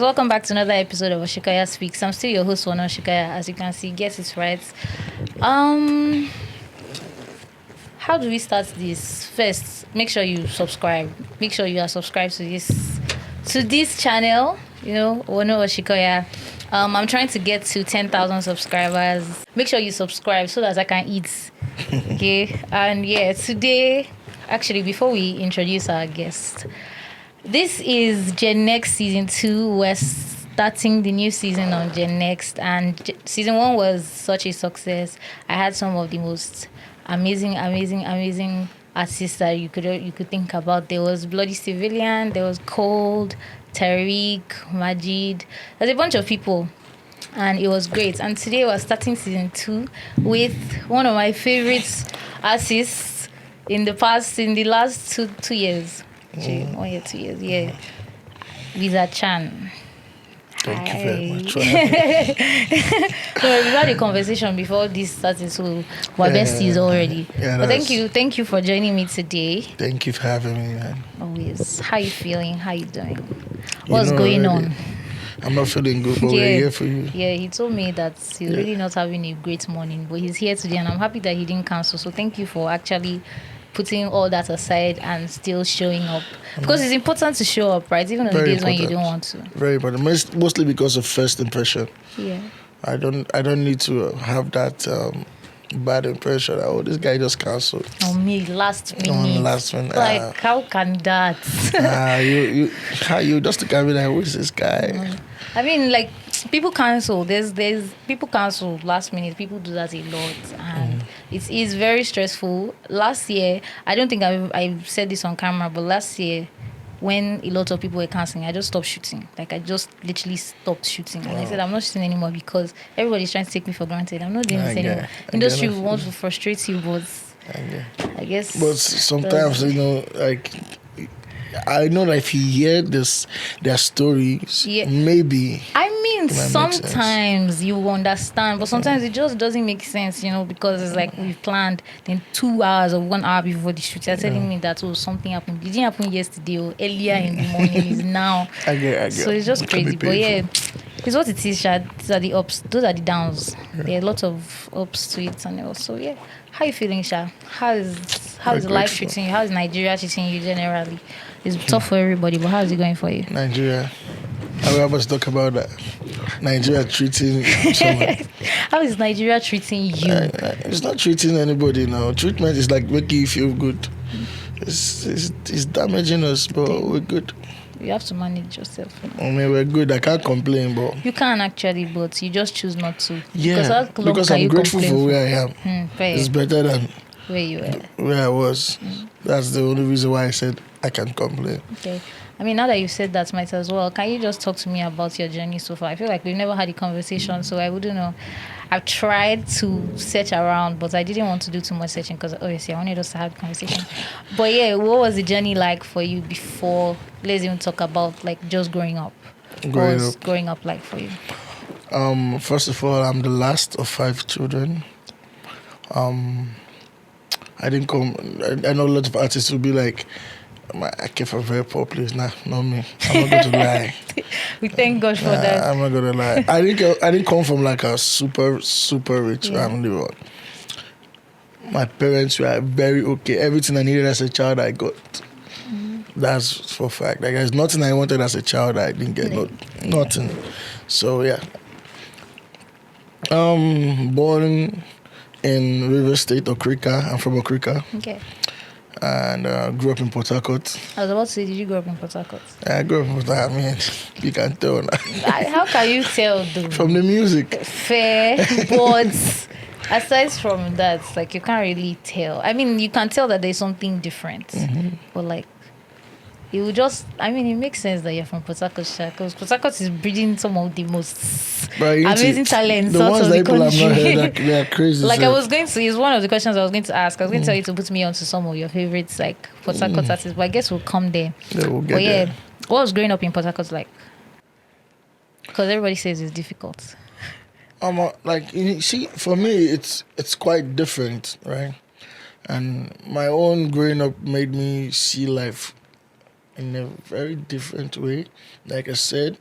guys, welcome back to another episode of Osikoya Speaks. I'm still your host, Wonu Okrika. As you can see, guess it's right. How do we start this? First, make sure you subscribe. Make sure you are subscribed to this channel. You know, Wonu Osikoya. I'm trying to get to 10,000 subscribers. Make sure you subscribe so that I can eat. Okay, and yeah, today, actually, before we introduce our guest. This is Gen Next Season 2. We're starting the new season on Gen Next, and Season 1 was such a success. I had some of the most amazing artists that you could think about. There was Bloody Civilian, there was Cold, Tariq, Majid. There's a bunch of people, and it was great. And today we're starting Season 2 with one of my favorite artists in the last two years. 1 year, 2 years, yeah. Visa Chan. Thank you very much. So we had a conversation before this started, so we're besties already. Yeah, but thank you for joining me today. Thank you for having me, man. Always. How you feeling? How you doing? What's going on? I'm not feeling good, but we're here for you. Yeah, he told me that he's really not having a great morning, but he's here today, and I'm happy that he didn't cancel. So thank you for actually putting all that aside and still showing up, because it's important to show up, right? Even on the days when you don't want to. Very important, mostly because of first impression. Yeah, I don't need to have that bad impression. Oh, this guy just cancelled. Oh, me last minute. Like, how can that? you just look at me like, who is this guy? I mean, like, people cancel. There's people cancel last minute. People do that a lot, and it is very stressful. Last year, I don't think I've said this on camera, but last year, when a lot of people were canceling, I just stopped shooting. Like, I just literally stopped shooting. And I said, I'm not shooting anymore because everybody's trying to take me for granted. I'm not doing this anymore. Industry wants to frustrate you, but I guess. But sometimes, like, I know that if you hear their stories, maybe. I mean, sometimes you understand, but sometimes it just doesn't make sense, because it's like we've planned, then 2 hours or 1 hour before the shoot, you're telling me that something happened. It didn't happen yesterday or earlier in the morning. It's now. I get. So it's just crazy. But yeah, it's what it is, Shad. These are the ups. Those are the downs. Yeah. There are a lot of ups to it, and also, yeah. How you feeling, Sha? How is life treating you? How is Nigeria treating you generally? It's tough for everybody, but how is it going for you? Nigeria. I will always talk about that. Nigeria treating someone. How is Nigeria treating you? It's not treating anybody now. Treatment is like making you feel good. It's damaging us, but we're good. You have to manage yourself. I mean, we're good. I can't complain, but... You can actually, but you just choose not to. Yeah, because I'm grateful for where I am. It's better than where you were. Where I was. That's the only reason why I said I can't complain. Okay. I mean, now that you've said that, might as well. Can you just talk to me about your journey so far? I feel like we've never had a conversation, so I wouldn't know. I've tried to search around, but I didn't want to do too much searching because obviously I wanted us to have a conversation. But yeah, what was the journey like for you before? Let's even talk about like just growing up. What was growing up like for you? First of all, I'm the last of 5 children. I didn't come. I know a lot of artists will be like, I came from a very poor place. Nah, not me. I'm not going to lie. We thank God for that. I'm not going to lie. I didn't come from like a super rich family. But my parents were very okay. Everything I needed as a child, I got. That's for a fact. Like, there's nothing I wanted as a child I didn't get. Nothing. So yeah. Born in River State, Okrika. I'm from Okrika. Okay. And grew up in Port Harcourt. I was about to say, did you grow up in Port Harcourt? I grew up in Port Harcourt. I mean, you can tell now. How can you tell, though? From the music. Fair, but aside from that, like, you can't really tell. I mean, you can tell that there's something different. But, like, it would just, I mean, it makes sense that you're from Port Harcourt, because Port Harcourt is breeding some of the most amazing talents out of the country. They are crazy. Like, it's one of the questions I was going to ask. I was going to tell you to put me onto some of your favorites, like Port Harcourt artists, but I guess we'll come there. Yeah, we'll get there. What was growing up in Port Harcourt like? Because everybody says it's difficult. Like, you see, for me, it's quite different, right? And my own growing up made me see life in a very different way. Like I said,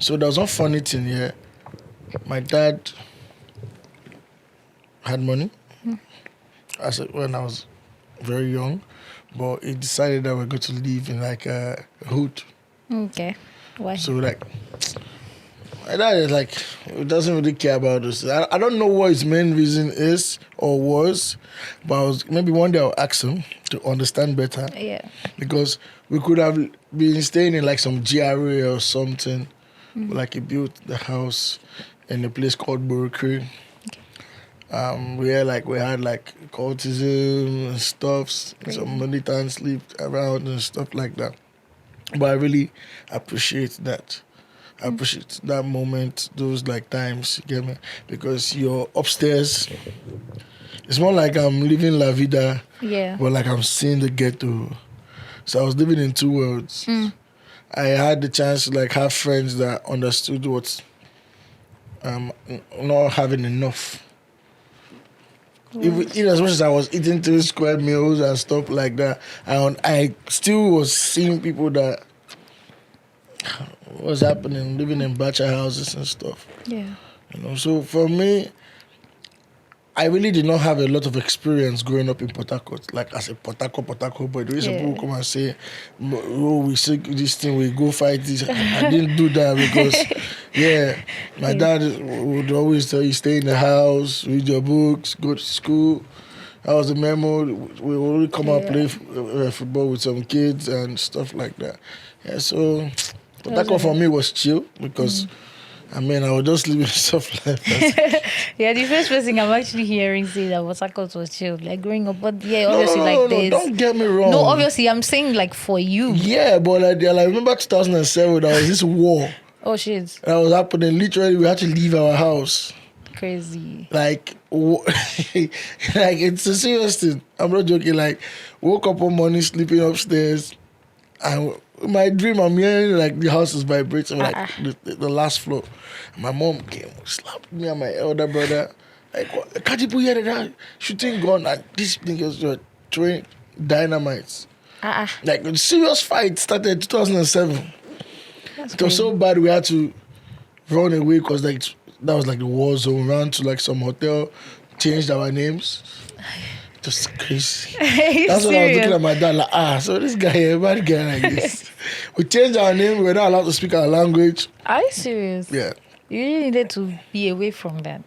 So there was one funny thing here. My dad had money when I was very young, but he decided that we're going to live in like a hood. Okay. Why? So like, my dad is like, he doesn't really care about this. I don't know what his main reason is or was, but maybe one day I'll ask him to understand better. Yeah. Because we could have been staying in like some GRA or something. Like he built the house in a place called Okrika. Where like we had like cultism and stuff, some militants lived around and stuff like that. But I really appreciate that. I appreciate that moment, those like times, you get me? Because you're upstairs. It's more like I'm living La Vida, but like I'm seeing the ghetto. So I was living in two worlds. I had the chance to like have friends that understood what not having enough. Even as much as I was eating 2 square meals and stuff like that, I still was seeing people that was happening, living in bachelor houses and stuff. Yeah. You know, so for me, I really did not have a lot of experience growing up in Port Harcourt, like as a Port Harcourt boy. The way some people come and say, "Oh, we say this thing, we go fight this." I didn't do that because, my dad would always tell you, stay in the house, read your books, go to school. That was the memo. We would come out play football with some kids and stuff like that. Yeah, so Port Harcourt for me was chill because. I mean, I was just living soft life. Yeah, the first person I'm actually hearing say that Port Harcourt was chill, like growing up. But yeah, obviously, no, this. Don't get me wrong. No, obviously, I'm saying like for you. Yeah, but like remember 2007, there was this war. Oh shit! That was happening. Literally, we had to leave our house. Crazy. Like, like it's a serious thing. I'm not joking. Like, woke up one morning, sleeping upstairs, and my dream, I'm hearing like the house is vibrating, like the last floor. My mom came, slapped me and my elder brother. Like, what? Can't you hear that shooting gun? And this thing is throwing dynamites. Like, a serious fight started in 2007. It was so bad we had to run away because like that was like the war zone. Ran to like some hotel, changed our names. Just crazy. That's what I was looking at my dad like, so this guy here, bad guy like this. We changed our name, we were not allowed to speak our language. Are you serious? Yeah. You really needed to be away from that.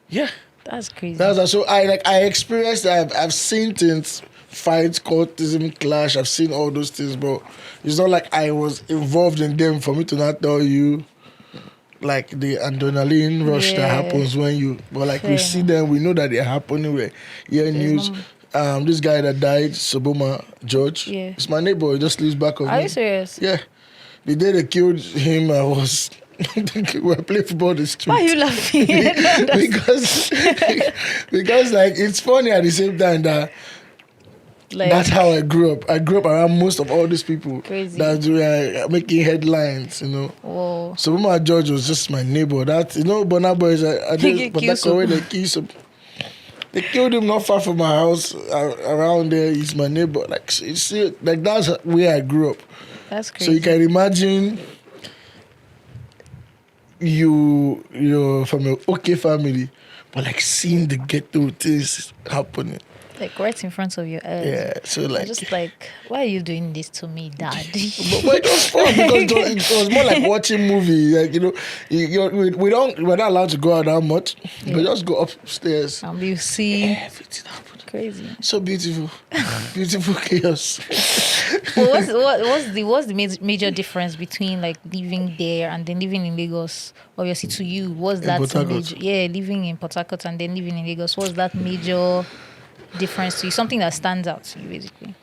Yeah. That's crazy. So I experienced that. I've seen things, fights, cultism, clash, I've seen all those things, but it's not like I was involved in them for me to not tell you like the adrenaline rush that happens when you, but like we see them, we know that they're happening. We hear news. This guy that died, Soboma George, it's my neighbor. He just lives back of me. Are you serious? Yeah. The day they killed him, I was we were playing football in the street. Why are you laughing? because like it's funny at the same time that. Like, that's how I grew up. I grew up around most of all these people that were making headlines, you know. Whoa. So my George was just my neighbor. That, you know, Burna Boys, they killed him not far from my house, around there. He's my neighbor. Like, you see, like that's where I grew up. That's crazy. So you can imagine you're from an okay family, but like seeing the ghetto things happening. Like right in front of your eyes. Yeah, so like... just like, why are you doing this to me, Dad? but it was fun because it was more like watching movie. Like, you know, we're not allowed to go out that much. Yeah. We just go upstairs. And you see... everything happened. Crazy. So beautiful. Beautiful chaos. Well, what's the major difference between like living there and then living in Lagos? Obviously to you, what's that major... Yeah, living in Port Harcourt and then living in Lagos. What's that major... difference to you, something that stands out to you, basically?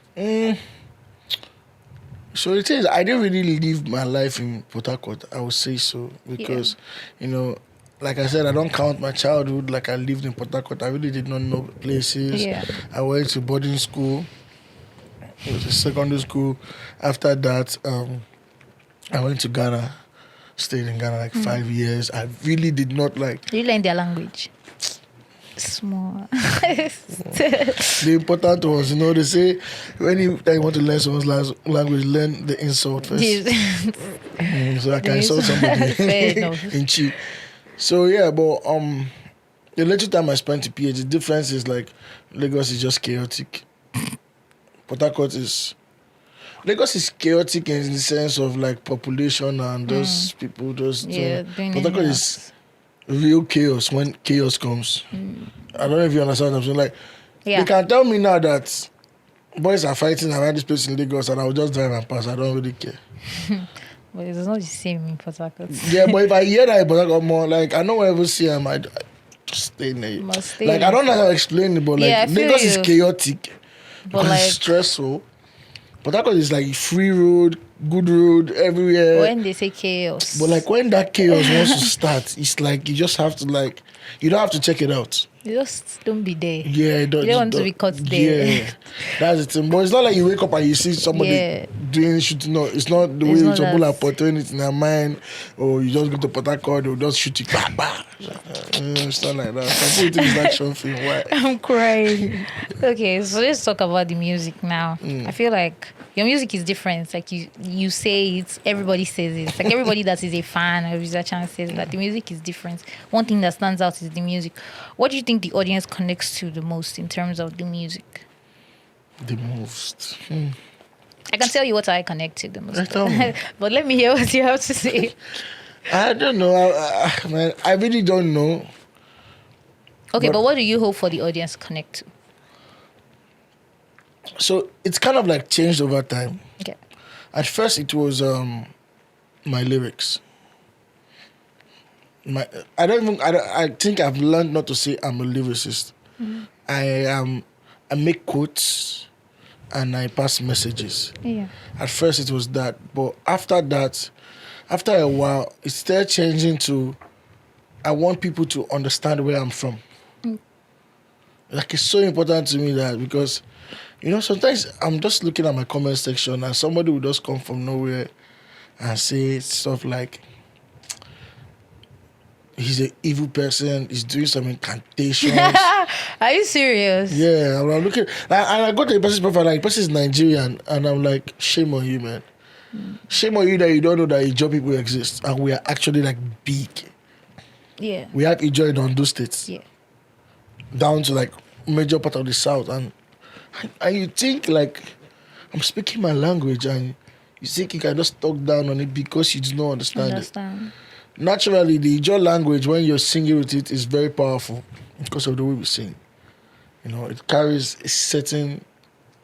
So it is, I didn't really live my life in Port Harcourt, I would say so, because, you know, like I said, I don't count my childhood like I lived in Port Harcourt. I really did not know places. Yeah. I went to boarding school, it was a secondary school. After that, I went to Ghana, stayed in Ghana like 5 years. I really did not like... You learned their language? Small. The important ones, they say when you want to learn someone's language, learn the insult first. So I can insult somebody in Chi. So yeah, but the little time I spent in PH, the difference is like Lagos is just chaotic. Port Harcourt is chaotic in the sense of like population and those people just Port Harcourt is real chaos when chaos comes. I don't know if you understand what I'm saying. Like they can tell me now that boys are fighting around this place in Lagos and I will just drive and pass. I don't really care. But it's not the same in Port Harcourt. Yeah, but if I hear that in Port Harcourt more, like I know whenever see him, I just stay there. Like I don't know how to explain it, but like Lagos is chaotic, but like it's stressful. Port Harcourt is like free road, good road everywhere. When they say chaos, but like when that chaos wants to start, it's like you just have to like you don't have to check it out. You just don't be there. Yeah, you don't want to be caught there. Yeah, that's the thing. But it's not like you wake up and you see somebody doing shooting. No, it's not the way some people are portraying it in their mind. Or you just go to Port Harcourt, they'll just shoot you. Bah, bah. It's not like that. Some people think it's action film. Why? I'm crying. Okay, so let's talk about the music now. I feel like your music is different. It's like you say it, everybody says it. It's like everybody that is a fan or musician says that the music is different. One thing that stands out is the music. What do you think the audience connects to the most in terms of the music? The most. I can tell you what I connect to the most. But let me hear what you have to say. I don't know. Man, I really don't know. Okay, but what do you hope for the audience to connect to? So it's kind of like changed over time. Okay. At first, it was my lyrics. I think I've learned not to say I'm a lyricist. I make quotes and I pass messages. Yeah. At first, it was that, but after that, after a while, it started changing to I want people to understand where I'm from. Like it's so important to me that because sometimes I'm just looking at my comment section and somebody will just come from nowhere and say stuff like, he's an evil person, he's doing some incantations. Are you serious? Yeah, I'm looking, and I go to the person's profile, like, the person is Nigerian, and I'm like, shame on you, man. Shame on you that you don't know that Ijaw people exist, and we are actually, like, big. Yeah. We have Ijaw in Ondo States. Yeah. Down to, like, major part of the South, and you think, like, I'm speaking my language, and you think you can just talk down on it because you do not understand it. Naturally, the Ijaw language, when you're singing with it, is very powerful because of the way we sing. It carries a certain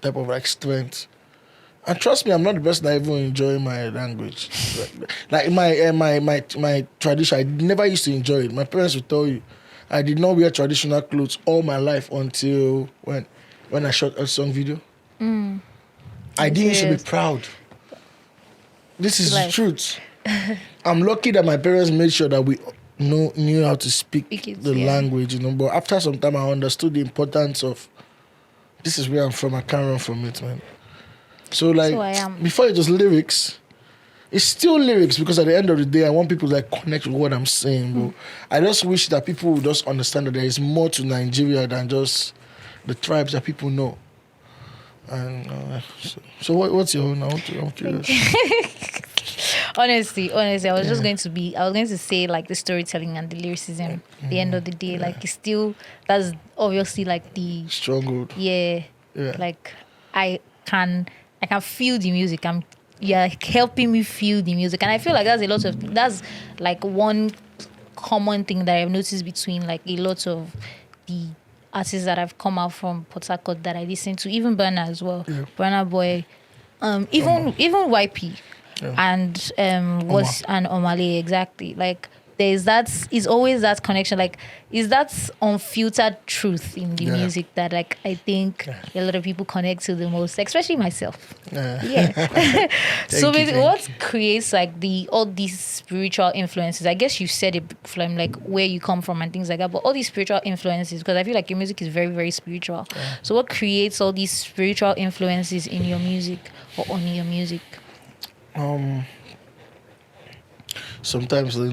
type of like strength. And trust me, I'm not the person that even enjoy my language. Like my tradition, I never used to enjoy it. My parents would tell you, I did not wear traditional clothes all my life until when I shot a song video. I didn't used to be proud. This is the truth. I'm lucky that my parents made sure that we knew how to speak the language, But after some time, I understood the importance of this is where I'm from. I can't run from it, man. So like before it was lyrics, it's still lyrics because at the end of the day, I want people to like connect with what I'm saying, bro. I just wish that people would just understand that there is more to Nigeria than just the tribes that people know. And so what's your own? I'm curious. Honestly, I was just going to say like the storytelling and the lyricism. At the end of the day, like it's still that's obviously like the stronghold. Yeah. Like I can feel the music. You're helping me feel the music, and I feel like that's like one common thing that I've noticed between like a lot of the artists that have come out from Port Harcourt that I listen to, even Burna as well. Yeah. Burna Boy, even YP. Yeah. And and Omale, exactly. Like there's is always that connection. Like is that unfiltered truth in the music that like I think a lot of people connect to the most, especially myself. Yeah. So what creates like all these spiritual influences? I guess you said it from like where you come from and things like that, but all these spiritual influences, because I feel like your music is very, very spiritual. Yeah. So what creates all these spiritual influences in your music or on your music? Sometimes, we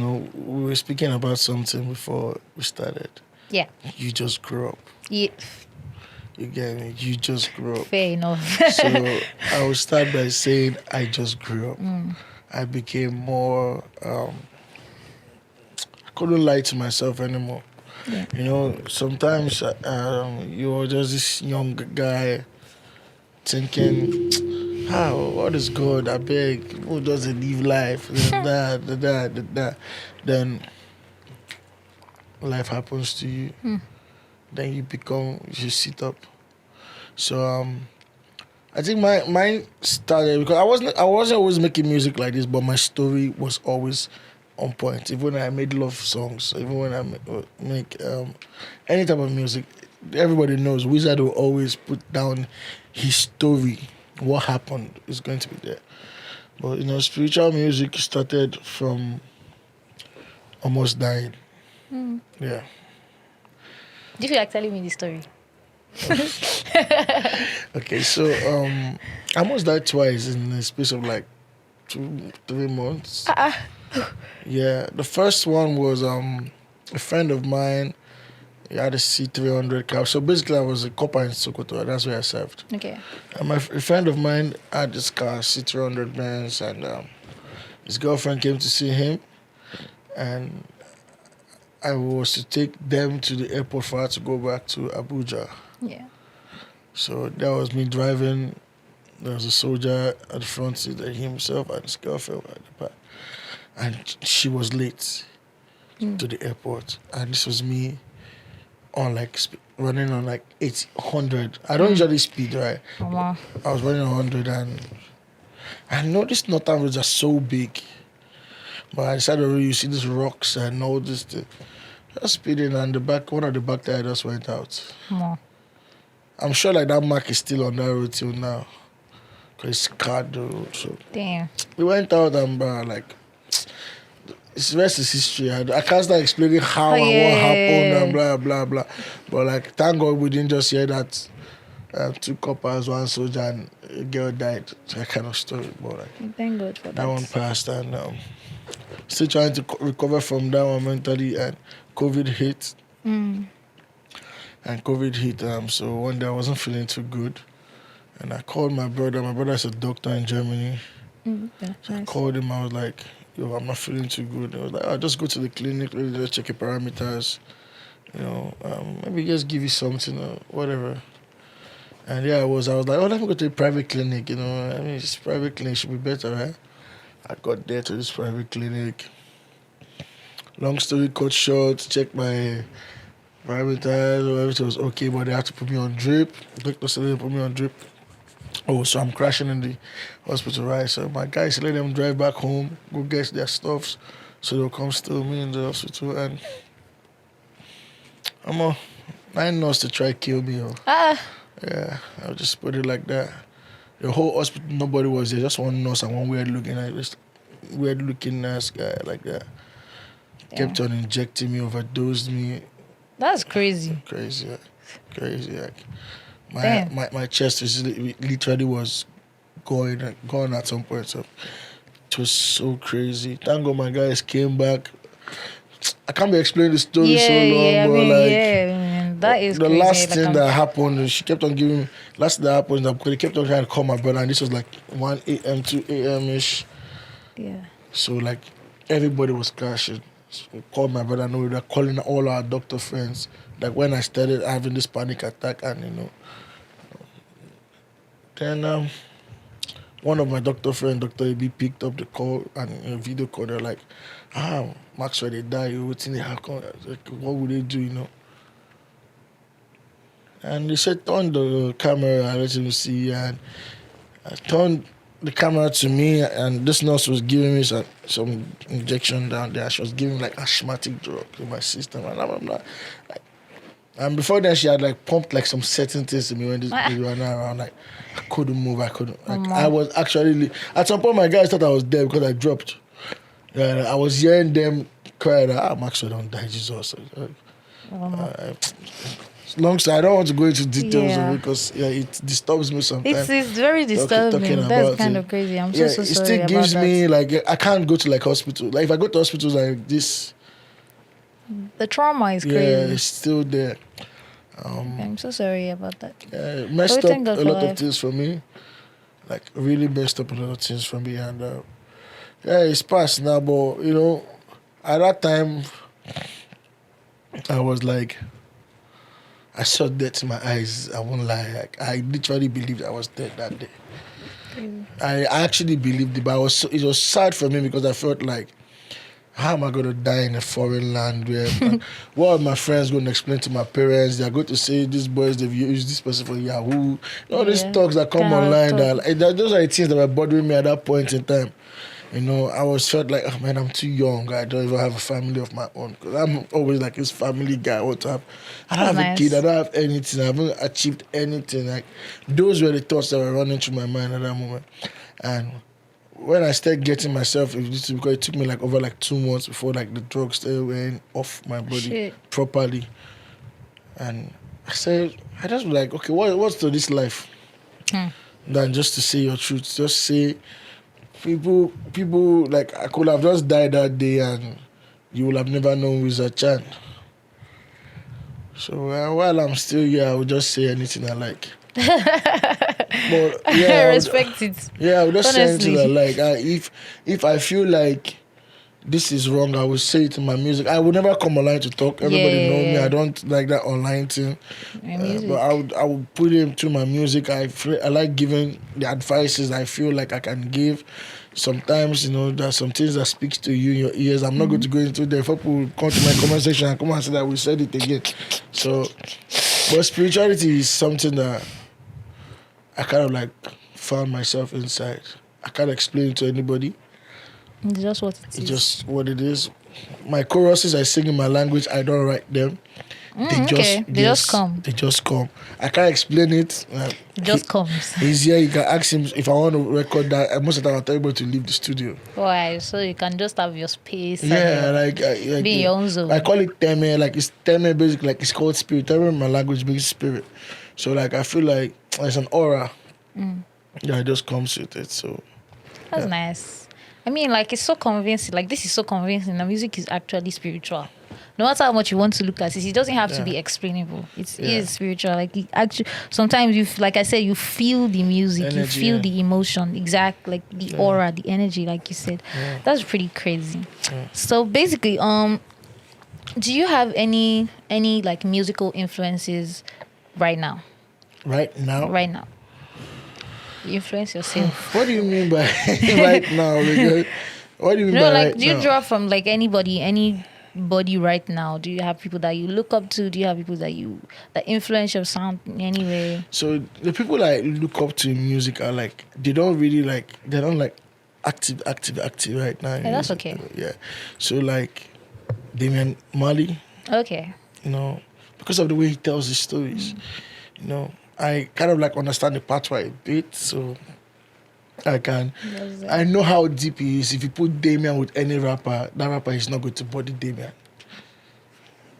were speaking about something before we started. Yeah. You just grew up. Yeah. You get me? You just grew up. Fair enough. So I will start by saying I just grew up. I became more. I couldn't lie to myself anymore. Yeah. You know, sometimes you're just this young guy thinking, what is God? I beg, who doesn't live life? That. Then life happens to you. Then you sit up. So I think mine started because I wasn't always making music like this, but my story was always on point. Even when I made love songs, even when I make any type of music, everybody knows Wizard will always put down his story. What happened is going to be there. But you know, spiritual music started from almost dying. Yeah. Do you feel like telling me the story? Okay, so I almost died twice in the space of like 2-3 months. Yeah, the first one was a friend of mine. He had a C300 car. So basically, I was a copper in Sokoto. That's where I served. Okay. And a friend of mine had this car, C300 Benz, and his girlfriend came to see him, and I was to take them to the airport for her to go back to Abuja. Yeah. So that was me driving. There was a soldier at the front seat, and himself and his girlfriend were at the back. And she was late to the airport. And this was me on like running on like 800. I don't usually speed, right? Wow. I was running on 100 and I noticed northern roads are so big. But I decided, you see these rocks and all this thing. Just speeding and one of the back tires just went out. Wow. I'm sure like that mark is still on that road till now. Because it's scarred the road. So Damn. we went out and like, it's rest is history. I can't start explaining how and what happened and blah, blah, blah. But like, thank God we didn't just hear that 2 coppers, 1 soldier and a girl died. That kind of story. But like, Thank God for that. that one passed and still trying to recover from that one mentally and COVID hit. And COVID hit, so one day I wasn't feeling too good. And I called my brother. My brother is a doctor in Germany. Yeah, So I nice. called him. I was like, yo, I'm not feeling too good. I was like, I'll just go to the clinic, really just check your parameters. You know, maybe just give you something or whatever. And yeah, I was like, oh, let me go to a private clinic, you know. I mean, this private clinic should be better, right? I got there to this private clinic. Long story cut short, checked my parameters, everything was okay, but they had to put me on drip. The doctor said they put me on drip. Oh, so I'm crashing in the hospital, right? So my guys let them drive back home, go get their stuffs, so they'll come steal me in the hospital. And I'm a 9 nurse to try kill me. Yeah, I'll just put it like that. The whole hospital, nobody was there, just one nurse and one weird looking nurse guy like that. Kept on injecting me, overdosed me. That's crazy. Crazy. Like, my chest was literally was going at some point. So it was so crazy. Thank God my guys came back. I can't be explaining the story so long, that is the crazy. last Like, thing that happened, she kept on giving me. Last thing that happened, because they kept on trying to call my brother, and this was like 1 a.m., 2 a.m. ish. Yeah. So like everybody was crashing. So we called my brother, and we were calling all our doctor friends. Like when I started having this panic attack, and you know, then one of my doctor friends, Dr. AB, picked up the call and a video call. They're like, Maxwell, they die. You think they have like, what would they do, you know? And they said, turn the camera and let him see. And I turned the camera to me, and this nurse was giving me some injection down there. She was giving like asthmatic drug in my system. And I'm like, and before then, she had like pumped like some certain things in me when this baby ran around. Like, I couldn't move. I was actually, at some point, my guys thought I was dead because I dropped. And I was hearing them cry, Maxwell, don't die, Jesus. Long story, I don't want to go into details of it because it disturbs me sometimes. It's very disturbing. That's kind of crazy. I'm so sorry. It still gives me like I can't go to like hospital. Like if I go to hospitals like this, The trauma is Yeah, crazy. it's still there. I'm so sorry about that. Messed we up thank God a for lot of life. things for me. Like really messed up a lot of things for me, and yeah, it's past now. But you know, at that time, I was like, I saw death in my eyes. I won't lie. Like, I literally believed I was dead that day. Crazy. I actually believed it, but it was sad for me because I felt like, how am I going to die in a foreign land where what are my friends going to explain to my parents? They're going to say these boys, they've used this person for Yahoo. All these Yeah. talks that come Kind of online, talk. those are the things that were bothering me at that point in time. You know, I was felt like, oh man, I'm too young. I don't even have a family of my own. Because I'm always like this family guy. I want to have, I don't That's have a kid. I nice. don't have anything. I haven't achieved anything. Like those were the thoughts that were running through my mind at that moment. And when I started getting myself, because it took me like over like 2 months before like the drugs started wearing off my body Shit. properly. And I said, I just was like, okay, what's to this life than just to say your truth? Just say. People like I could have just died that day and you will have never known with a Chan. So while I'm still here, I will just say anything I like. But I yeah, respect it. I will just say anything I Honestly. like. If I feel like this is wrong, I will say it in my music. I will never come online to talk. Everybody know me. Yeah. I don't like that online thing. My But music. I would put it through my music. I like giving the advices I feel like I can give. Sometimes, you know, there's some things that speaks to you in your ears. I'm not going to go into there. People come to my comment section and come and say that we said it again. So, but spirituality is something that I kind of like found myself inside. I can't explain it to anybody. It's just what it It's is. just what it is. My choruses I sing in my language, I don't write them. Okay. They just come. They just come. I can't explain it. It just comes. He's here. You can ask him if I want to record that. Most of the time, I'll tell everybody to leave the studio. Why? So you can just have your space. Yeah, And be in your own zone. I call it teme. Like it's teme, basically. Like it's called spirit. Teme in my language means spirit. So like I feel like there's an aura. Yeah, it just comes with it. So That's nice. I mean, like, it's so convincing. Like, this is so convincing. The music is actually spiritual. No matter how much you want to look at it, it doesn't have to be explainable. It is spiritual. Like, it actually, sometimes like I said, you feel the music, Energy, you feel the emotion, like the aura, the energy, like you said. That's pretty crazy. So basically, do you have any like musical influences right now? right now. Right now, you influence yourself. What do you mean by right now? Because what do you mean No, by like, right do you now? draw from like anybody right now? Do you have people that you look up to? Do you have people that influence your sound in any way? So the people I look up to in music are like they don't active right now. in Yeah, that's music. okay. Yeah. So like Damian Marley, Okay. you know, because of the way he tells his stories, you know, I kind of like understand the patois a bit, so I know how deep he is. If you put Damian with any rapper, that rapper is not going to body Damian.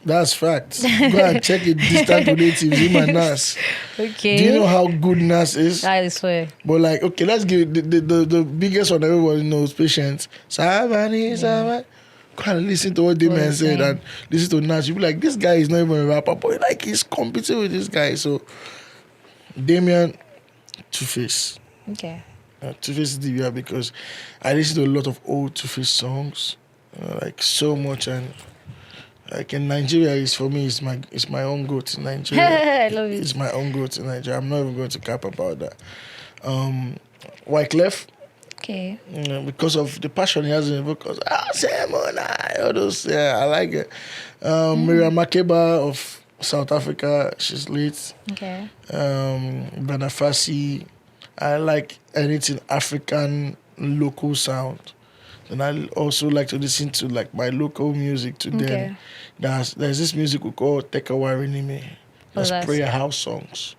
That's fact. Go and check it. Distant relatives, him and Nas. Okay. Do you know how good Nas is? I swear. But like, okay, let's give the biggest one everyone knows, Patience. Savani. Go and listen to what the man he's said saying. and listen to Nas. You'll be like, this guy is not even a rapper, but like he's competing with this guy. So Damian, Two-Face. Okay. Two-Face is the because I listen to a lot of old Two-Face songs, like so much, and like in Nigeria, for me, it's my own goat in Nigeria. I love it. It's my own goat in Nigeria. I'm not even going to cap about that. Wyclef, Okay. because of the passion he has in the vocals. All those, yeah, I like it. Miriam Makeba of South Africa, she's lit. Okay. Banafasi, I like anything African local sound. And I also like to listen to like my local music to them. Okay. There's this music we call Tekawari Nime. That's that's- prayer house songs.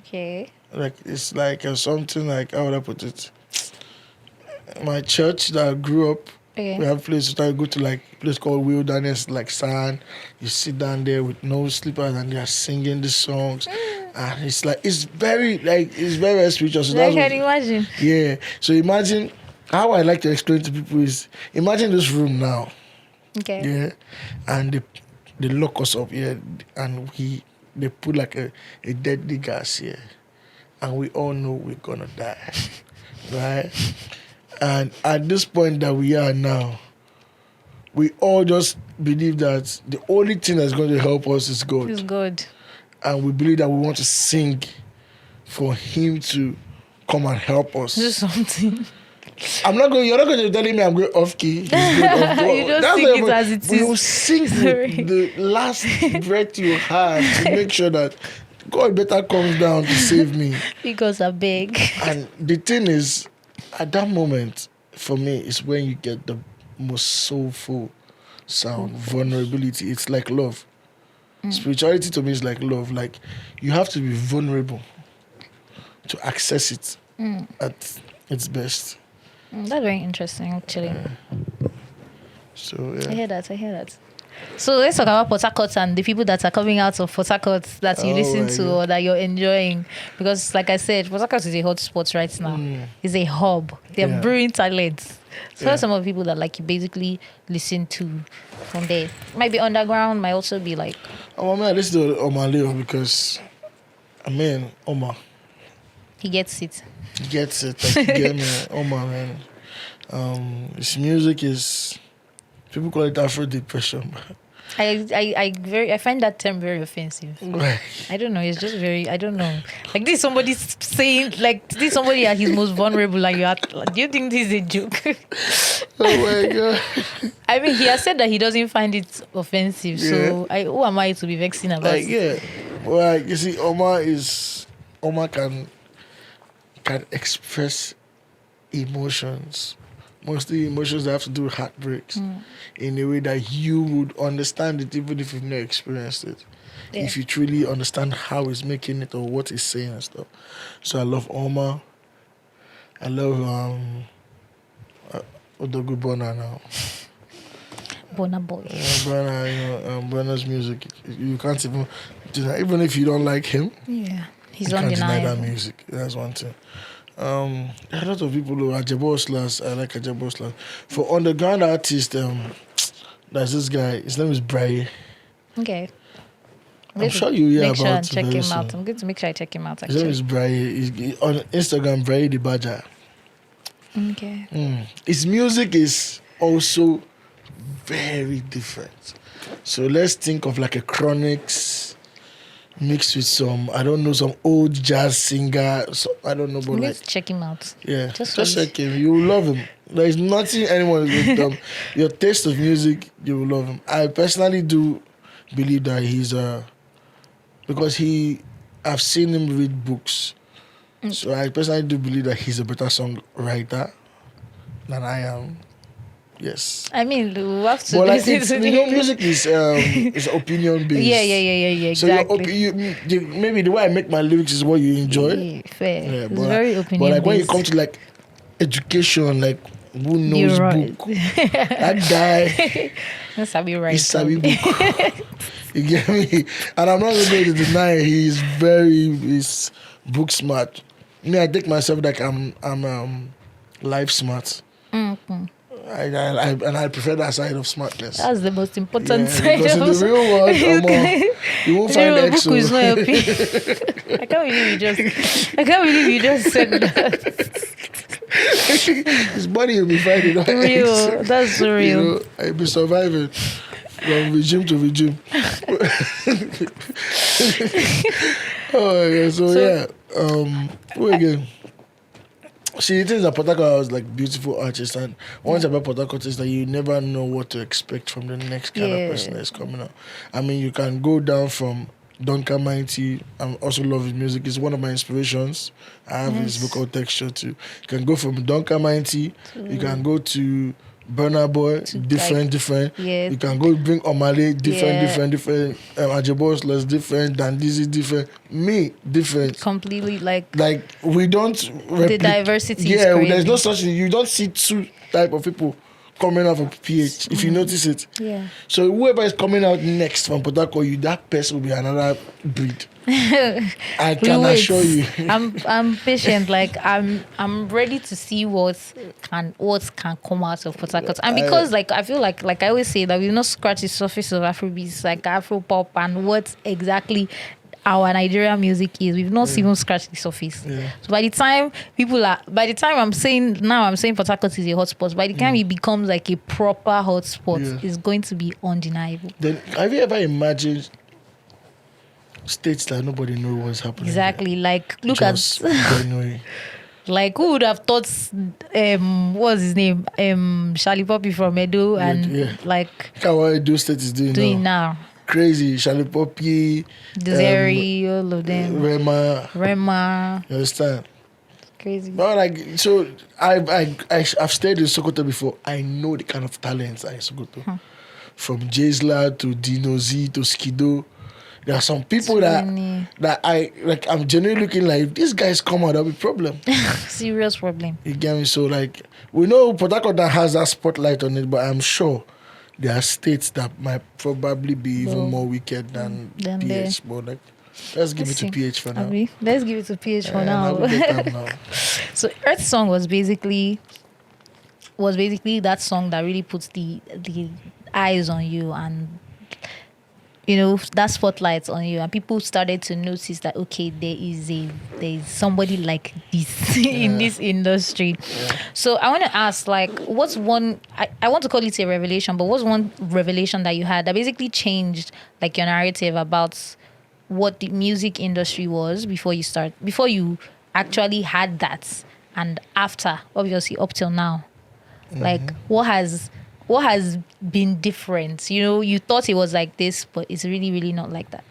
Okay. Like it's like something like, how would I put it? My church that I grew up, Okay. we have places that I go to, like a place called Wilderness, like sand. You sit down there with no slippers and they are singing the songs. And it's like it's very spiritual. So I that's can imagine. yeah. So imagine how I like to explain to people is imagine this room now. Okay. Yeah. And the they lock us up here, and they put like a deadly gas here, and we all know we're gonna die, right? And at this point that we are now, we all just believe that the only thing that's going to help us is God. It's good. And we believe that we want to sing for Him to come and help us. Do something. You're not going to tell me I'm going off key. He's going off key. You just sing it as it is. We will sing the last breath you have to make sure that God better comes down to save me. Because I'm big. And the thing is, at that moment, for me, is when you get the most soulful sound, vulnerability. It's like love. Spirituality to me is like love. Like, you have to be vulnerable to access it at its best. That's very interesting, actually. So, yeah. I hear that. So let's talk about Port Harcourt and the people that are coming out of Port Harcourt that you listen to or that you're enjoying. Because, like I said, Port Harcourt is a hot spot right now. It's a hub. They're brewing talents. So what are some of the people that like you basically listen to from there? Might be underground, might also be like... Oh, man, I listen to Omar Leo because, Omar. He gets it. He gets it. Like, you get me, Omar, man. His music is... People call it Afro depression. I find that term very offensive. Right. I don't know. It's just very. I don't know. Like this, somebody saying like this, somebody at his most vulnerable. Like you are. Do you think this is a joke? Oh my God. I mean, he has said that he doesn't find it offensive. So who am I to be vexing about? Like, yeah. Well, you see, Omar can express emotions. Mostly emotions that have to do with heartbreaks in a way that you would understand it even if you've not experienced it. Yeah. If you truly understand how he's making it or what he's saying and stuff. So I love Omar. I love Odogu Bona now. Bona boy. Bona's music. You can't even deny, even if you don't like him. Yeah. He's you can't deny undeniable. that music. That's one thing. A lot of people who are Ajaboslas. I like Ajaboslas. For underground artists, there's this guy. His name is Bray. Okay. I'm sure you hear make sure about and check him out. I'm going to make sure I check him out. Actually. His name is Bray. He's on Instagram, Bray the Badger. Okay. His music is also very different. So let's think of like a Chronics mixed with some old jazz singer. So, I don't know, but Let's check him out. Yeah, just check him. You will love him. There is nothing anyone will your taste of music, you will love him. I personally do believe that he's because I've seen him read books. So I personally do believe that he's a better songwriter than I am. Yes. I mean, we have to listen to music is opinion based. Yeah, exactly. So maybe the way I make my lyrics is what you enjoy. Yeah, fair. Yeah, it's very opinion based. But like when you come to like education, like who knows book? That guy. That's Sabi right. He's Sabi book. You get me? And I'm not going to deny he's book smart. Me, I take myself like I'm life smart. Mm-hmm. I prefer that side of smartness. That's the most important side. Because in the real world, you won't find EXO. Is not helping. I can't believe you just said that. His body will be finding out. Real. That's so real. I'll be surviving from regime to regime. Who again? See, the thing is that Port Harcourt was like beautiful artists, and one thing about Port Harcourt is that you never know what to expect from the next kind of person that's coming out. I mean, you can go down from Duncan Mighty. I also love his music. It's one of my inspirations. I have his vocal texture too. You can go from Duncan Mighty. You can go to Burna Boy, different. Yes. You can go bring Omale, different. Ajabos, different. Dandizi, different. Me, different. Completely like we don't... the diversity Yeah, is there's no such thing. You don't see two type of people coming out from PH, if you notice it. Yeah. So whoever is coming out next from Port Harcourt, that person will be another breed. I can assure you. I'm patient. Like I'm ready to see what can come out of Port Harcourt. And because I feel like I always say that we've not scratched the surface of Afrobeats, like Afro pop, and what exactly our Nigerian music is. We've not even scratched the surface. Yeah. So by the time I'm saying Port Harcourt is a hotspot, by the time it becomes like a proper hotspot, it's going to be undeniable. Then have you ever imagined states that nobody knows what's happening? Exactly. There? Like look just at January. Like who would have thought what's his name? Charlie Poppy from Edo and like what Edo State is doing now. Crazy. Charlie Poppy, Desiree, all of them. Rema. You understand? Crazy. But like, so I've stayed in Sokoto before. I know the kind of talents are in Sokoto. From Jazla to Dino Z to Skido. There are some people that I'm genuinely looking like, if these guys come out, there'll be problem. Serious problem. You get me? So like, we know Port Harcourt that has that spotlight on it, but I'm sure there are states that might probably be even more wicked than PH. But like, let's give it to PH for now. Let's give it to PH for now. So Earth Song was basically that song that really puts the eyes on you and that spotlight on you, and people started to notice that okay, there is somebody like this in this industry. So I want to ask, like, what's one I want to call it a revelation, but what's one revelation that you had that basically changed like your narrative about what the music industry was before you actually had that, and after, obviously up till now? Like what has been different? You thought it was like this, but it's really, really not like that.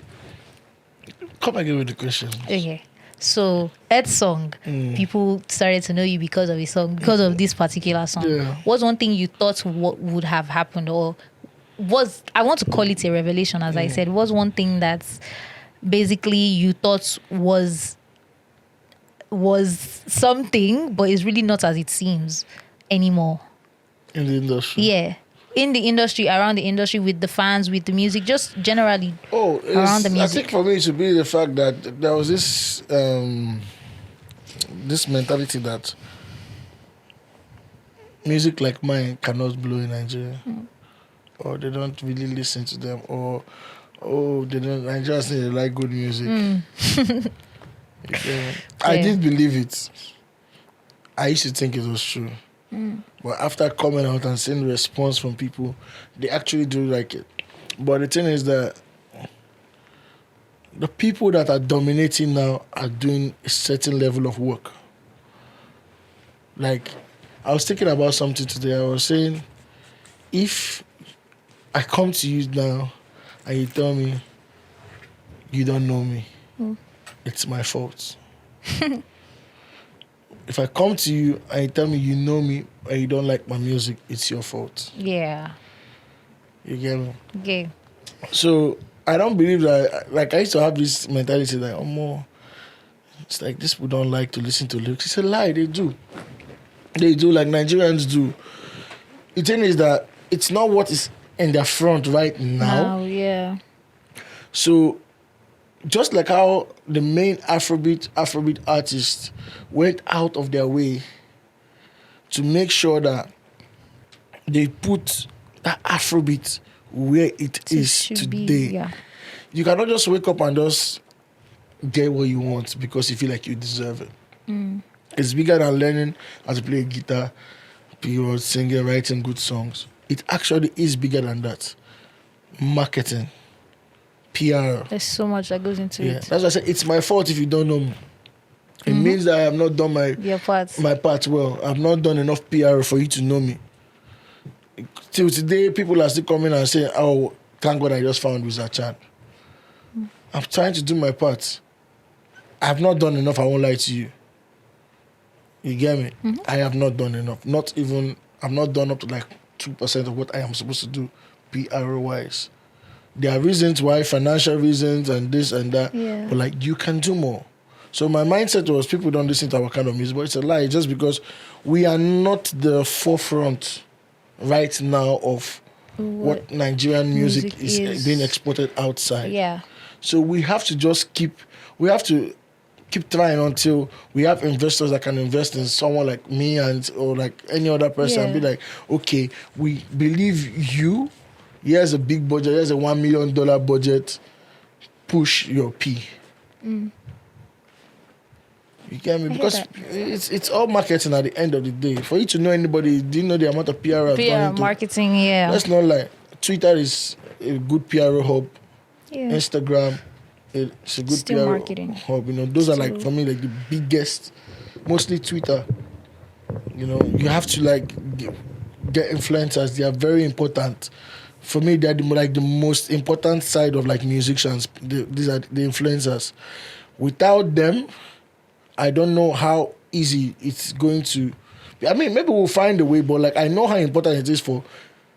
Come again with the question. Okay. So, Earth Song, people started to know you because of a song, because of this particular song. Yeah. What's one thing you thought what would have happened, or I want to call it a revelation, as I said, was one thing that's basically you thought was something, but it's really not as it seems anymore? In the industry? Yeah. In the industry, around the industry, with the fans, with the music, just generally around the music. I think for me it should be the fact that there was this mentality that music like mine cannot blow in Nigeria. Or they don't really listen to them, or they don't. Nigerians say they like good music. I did believe it. I used to think it was true. But after coming out and seeing the response from people, they actually do like it. But the thing is that the people that are dominating now are doing a certain level of work. Like, I was thinking about something today. I was saying, if I come to you now and you tell me you don't know me, it's my fault. If I come to you and you tell me you know me and you don't like my music, it's your fault. Yeah. You get me? Okay. So I don't believe that. Like, I used to have this mentality that, it's like these people don't like to listen to lyrics. It's a lie. They do. They do, like Nigerians do. The thing is that it's not what is in their front right now. Yeah. So just like how the main Afrobeat artists went out of their way to make sure that they put that Afrobeat where it is today. You cannot just wake up and just get what you want because you feel like you deserve it. It's bigger than learning how to play a guitar, singing, writing good songs. It actually is bigger than that. Marketing, PR. There's so much that goes into it. That's why I said it's my fault if you don't know me. It means that I have not done my part well. I've not done enough PR for you to know me. Till today, people are still coming and saying, "Oh, thank God I just found Wizard Chan." I'm trying to do my part. I have not done enough. I won't lie to you. You get me? I have not done enough. I'm not done up to like 2% of what I am supposed to do, PR wise. There are reasons why, financial reasons and this and that. Yeah. But like, you can do more. So my mindset was, people don't listen to our kind of music, but it's a lie. Just because we are not the forefront right now of what Nigerian music is being exported outside. Yeah. So we have to just keep trying until we have investors that can invest in someone like me or like any other person and be like, okay, we believe you. Here's a big budget. Here's a $1 million budget. Push your P. You get me? Because it's all marketing at the end of the day. For you to know anybody, do you know the amount of PR marketing, yeah. Let's not lie. Twitter is a good PR hub. Yeah. Instagram, it's a good Still PR marketing hub. Those are like, for me, like the biggest. Mostly Twitter. You have to like get influencers. They are very important. For me, they're the most important side of like musicians. These are the influencers. Without them, I don't know how easy it's going to be. I mean, maybe we'll find a way, but like I know how important it is for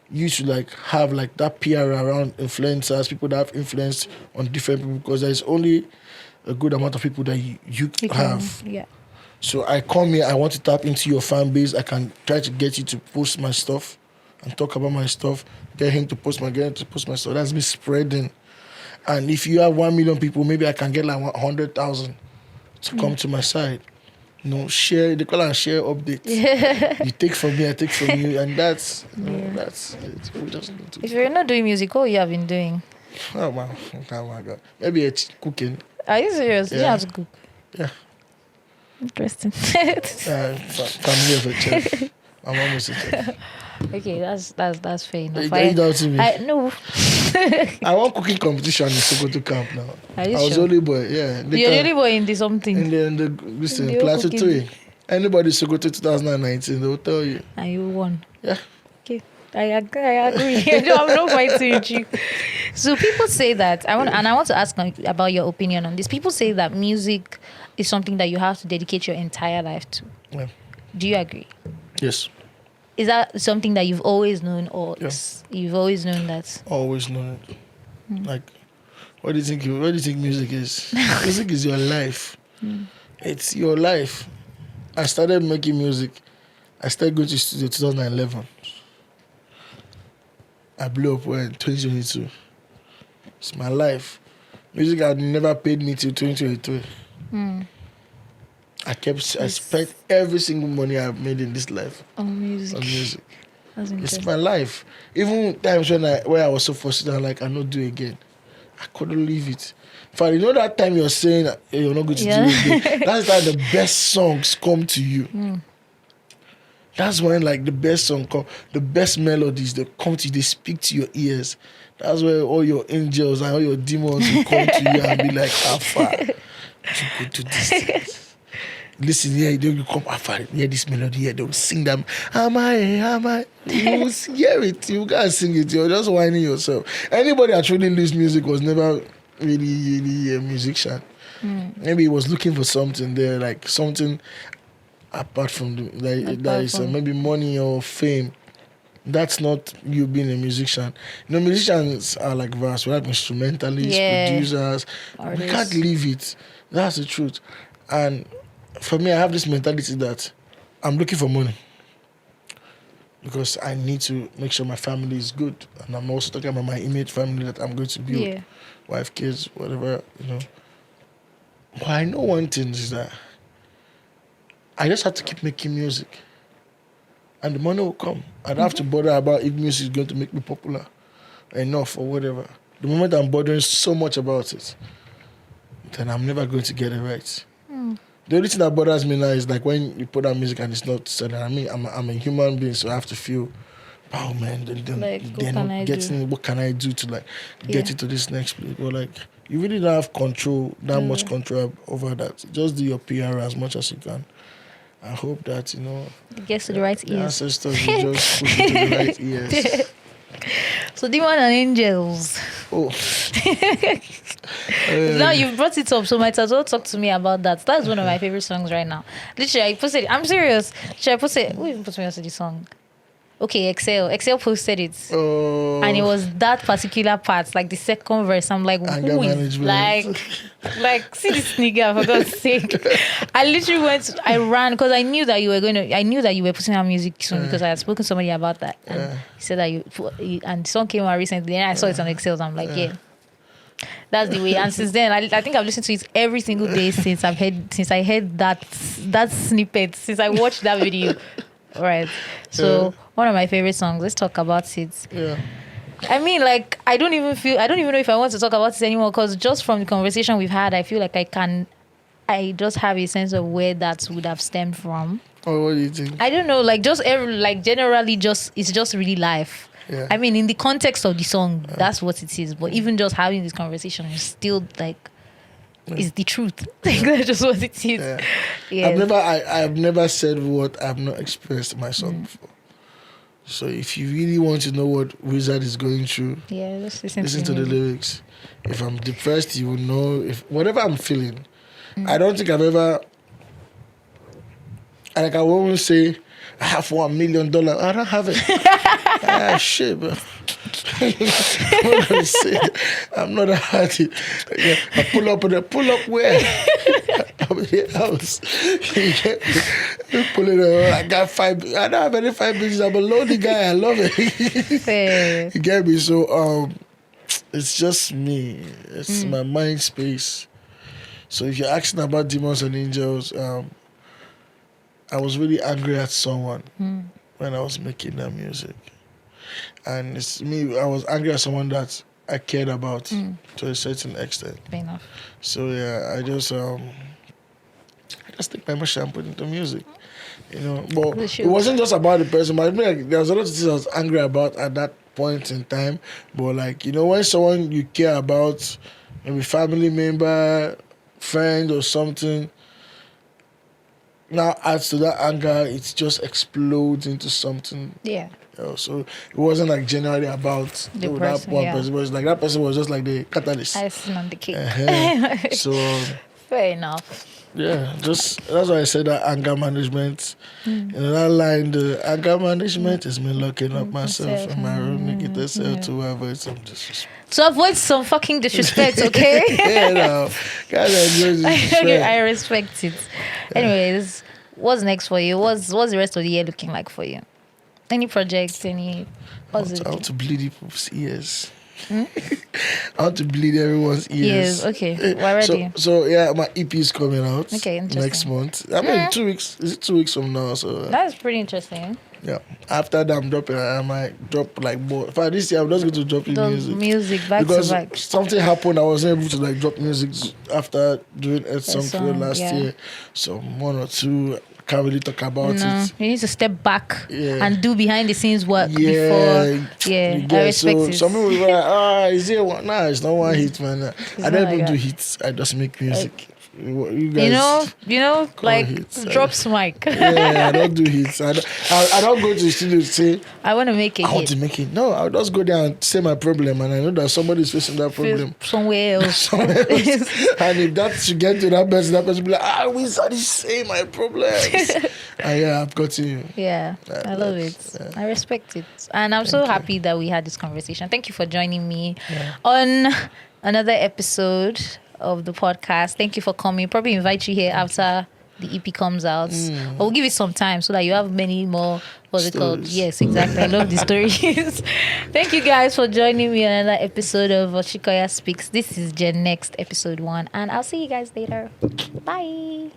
you to like have like that PR around influencers, people that have influence on different people, because there's only a good amount of people that you have. Yeah. So I come here, I want to tap into your fan base. I can try to get you to post my stuff and talk about my stuff. Get him to post my stuff. That's me spreading. And if you have 1 million people, maybe I can get like 100,000 to come to my side. Share. They call it share update. You take from me, I take from you, and that's that's it. We just need to. If you're not doing music, what you have been doing? Oh my God. Maybe it's cooking. Are you serious? Yeah. You have to cook. Yeah. Interesting. Family of a chef. My mom is a chef. Okay, that's fair enough. Are you doubting me? No. I want cooking competition in Sokoto camp now. Are you I was sure? only boy, yeah. You're the only boy in the something. In the Plateau 3. Anybody Sokoto 2019, they will tell you. And you won. Yeah. Okay. I agree. I'm not fighting with you. So people say that I want to ask about your opinion on this. People say that music is something that you have to dedicate your entire life to. Yeah. Do you agree? Yes. Is that something that you've always known, or you've always known that? Always known it. Like, what do you think music is? Music is your life. It's your life. I started making music. I started going to studio 2011. I blew up in 2022. It's my life. Music had never paid me till 2023. I spent every single money I've made in this life on music. That's it's my life. Even times where I was so frustrated, I'm like, I not do it again. I couldn't leave it. In fact, that time you're saying you're not going to do it again. That's like the best songs come to you. That's when like the best song come, the best melodies they come to you, they speak to your ears. That's where all your angels and all your demons will come to you and be like, Alpha, you go do this. Listen here, you come Alpha, hear this melody here, they'll sing them. Am I? You will hear it, you can't sing it, you're just whining yourself. Anybody that truly loves music was never really a musician. Maybe he was looking for something there, like something apart from maybe money or fame. That's not you being a musician. Musicians are like vast. We have instrumentalists, producers. Artists. We can't leave it. That's the truth. And for me, I have this mentality that I'm looking for money because I need to make sure my family is good. And I'm also talking about my immediate family that I'm going to build. Yeah. Wife, kids, whatever, But I know one thing is that I just have to keep making music. And the money will come. I don't have to bother about if music is going to make me popular enough or whatever. The moment I'm bothering so much about it, then I'm never going to get it right. The only thing that bothers me now is like when you put out music and it's not selling. I mean, I'm a human being, so I have to feel, oh man, they're not getting. What can I do to like get into this next place? But like, you really don't have control, much control over that. Just do your PR as much as you can. I hope that, it gets to the right ears. Ancestors will just put it to the right ears. So Dinma and Angels. Oh. Now you've brought it up, so might as well talk to me about that. That's one of my favorite songs right now. Literally, I posted it. I'm serious. Should I post it? Who even put me on the song? okay, Excel posted it. Oh. And it was that particular part, like the second verse. I'm like, Anger who is management. like see this nigga, for God's sake. I literally I ran because I knew that you were putting out music soon because I had spoken to somebody about that. And he said that and the song came out recently and I saw it on Excel. So I'm like, yeah. That's the way. And since then, I think I've listened to it every single day since I heard that snippet, since I watched that video. All right. So one of my favorite songs. Let's talk about it. Yeah. I mean, like, I don't even know if I want to talk about it anymore because just from the conversation we've had, I feel like I just have a sense of where that would have stemmed from. Oh, what do you think? I don't know, like, generally, it's just really life. Yeah. I mean, in the context of the song, that's what it is. But even just having this conversation is still, like, is the truth. Like, that's just what it is. Yeah. Yes. I've never said what I've not experienced in my song before. So if you really want to know what Wizard is going through, just listen to the lyrics. If I'm depressed, you will know. If whatever I'm feeling, I don't think I've ever. Like I won't say, I have $1 million. I don't have it. Shit, bro. I'm not gonna say it. I'm not a artist. I pull up where? I'm in the house. Pull it up. I got 5. I don't have any 5 bitches. I'm a lonely guy. I love it. You get me? So it's just me. It's my mind space. So if you're asking about demons and angels, I was really angry at someone when I was making that music. And it's me, I was angry at someone that I cared about to a certain extent. Fair enough. So yeah, I just take my emotion and put it into music. You know, but it wasn't just about the person, but I mean, like, there was a lot of things I was angry about at that point in time. But like, you know, when someone you care about, maybe family member, friend or something, now adds to that anger, it just explodes into something. Yeah. You know, so it wasn't like generally about The that person, one yeah. person. It was like that person was just like the catalyst. Icing on the cake. So fair enough. yeah, just that's why I said that anger management. You know that line, the anger management is me locking up myself in my room, making myself to avoid some disrespect. To avoid some fucking disrespect, okay? Yeah, no, guys, enjoy disrespect. I respect it. Anyways, what's next for you? What's the rest of the year looking like for you? Any projects? I want to bleed people's ears. I want to bleed everyone's ears. Yes, okay. We're ready. So yeah, my EP is coming out interesting. next month. I mean, 2 weeks. Is it 2 weeks from now? So That's pretty interesting. yeah. After that, I'm dropping. I might drop like more. For this year, I'm just going to drop music Back because to back. something happened. I wasn't able to like drop music after doing a song for last year. So 1 or 2. Can't really talk about it. You need to step back and do behind the scenes work before. Yeah, I respect it. Some people were like, is it one? Nah, it's not one hit, man. I don't even do hits. I just make music. You guys, like hits. drops mic. Yeah, I don't do hits. I don't go to the studio to say I want to make a hit. I want to make it. No, I'll just go there and say my problem, and I know that somebody's facing that problem somewhere else. And if that should get to that person will be like, Wizard is saying my problems. And yeah, I've got you. Yeah, I love it. Yeah. I respect it. And I'm so happy that we had this conversation. Thank you for joining me on another episode of the podcast. Thank you for coming. Probably invite you here after the EP comes out. But we'll give it some time so that you have many more stories. Yes, exactly. I love the stories. Thank you guys for joining me on another episode of Osikoya Speaks. This is Gen Next episode 1, and I'll see you guys later. Bye.